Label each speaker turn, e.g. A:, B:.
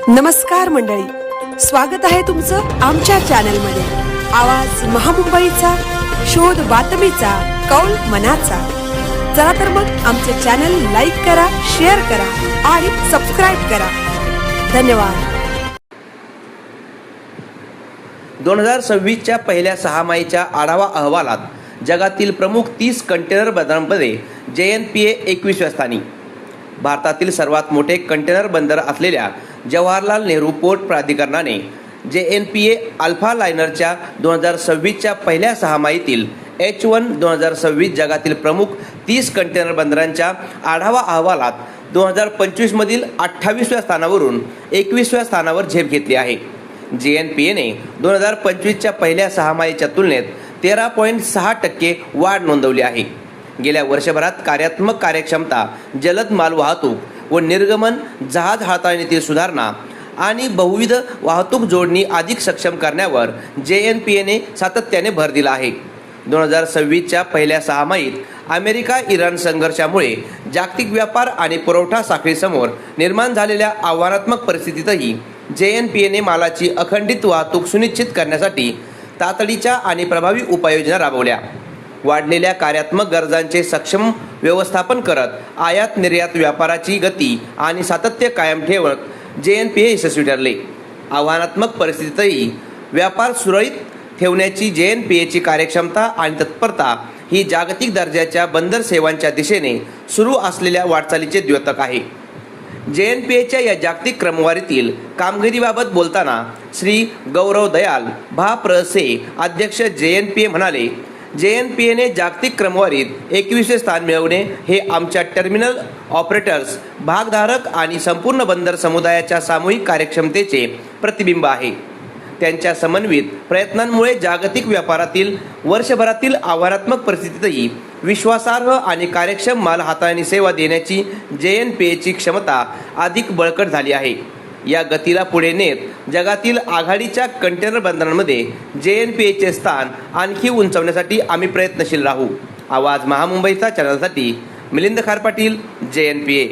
A: नमस्कार मंडळी, स्वागत आहे तुमचं आमच्या चॅनलमध्ये। आवाज महामुंबईचा, शोध बातमीचा, कौल मनाचा। चला तर मग आमचे चॅनल लाईक करा, शेअर करा आणि सबस्क्राइब करा। धन्यवाद।
B: 2026च्या पहिल्या सहामाहीच्या आढावा अहवालात जगातील प्रमुख 30 कंटेनर बंदरांमध्ये JNPA 21व्या स्थानी। भारतातील सर्वात मोठे कंटेनर बंदर असलेल्या जवाहरलाल नेहरू पोर्ट प्राधिकरणाने JNPA अल्फा लायनरच्या 2026च्या पहिल्या सहामाहीतील H1 2026 जगातील प्रमुख 30 कंटेनर बंदरांच्या आढावा अहवालात 2025 मधील 28व्या स्थानावरून 21व्या स्थानावर झेप घेतली आहे। JNPAने 2025च्या पहिल्या सहामाहीच्या तुलनेत 13.6% वाढ नोंदवली आहे। गेल्या वर्षभरात कार्यात्मक कार्यक्षमता, जलद मालवाहतूक व निर्गमन, जहाज हाताळणीतील सुधारणा आणि बहुविध वाहतूक जोडणी अधिक सक्षम करण्यावर JNPAने सातत्याने भर दिला आहे। 2026च्या पहिल्या सहामाहीत अमेरिका-इराण संघर्षामुळे जागतिक व्यापार आणि पुरवठा साखळीसमोर निर्माण झालेल्या आव्हानात्मक परिस्थितीतही JNPAने मालाची अखंडित वाहतूक सुनिश्चित करण्यासाठी तातडीच्या आणि प्रभावी उपाययोजना राबवल्या। वाढलेल्या कार्यात्मक गरजांचे सक्षम व्यवस्थापन करत आयात निर्यात व्यापाराची गती आणि सातत्य कायम ठेवत JNPA यशस्वी ठरले। आव्हानात्मक परिस्थितीतही व्यापार सुरळीत ठेवण्याची JNPAची कार्यक्षमता आणि तत्परता ही जागतिक दर्जाच्या बंदर सेवांच्या दिशेने सुरू असलेल्या वाटचालीचे द्योतक आहे। JNPAच्या या जागतिक क्रमवारीतील कामगिरीबाबत बोलताना श्री गौरव दयाल भा.प्र.से अध्यक्ष JNPA म्हणाले, JNPAने जागतिक क्रमवारीत 21वे स्थान मिळवणे हे आमच्या टर्मिनल ऑपरेटर्स, भागधारक आणि संपूर्ण बंदर समुदायाच्या सामूहिक कार्यक्षमतेचे प्रतिबिंब आहे। त्यांच्या समन्वित प्रयत्नांमुळे जागतिक व्यापारातील वर्षभरातील आव्हानात्मक परिस्थितीतही विश्वासार्ह आणि कार्यक्षम माल हाताळणी सेवा देण्याची JNPAची क्षमता अधिक बळकट झाली आहे। या गतीला पुढे नेत जगातील आघाडीच्या कंटेनर बंदरांमध्ये JNPAचे स्थान आणखी उंचावण्यासाठी आम्ही प्रयत्नशील राहू। आवाज महामुंबईचा चॅनलसाठी मिलिंद खारपाटील, JNPA।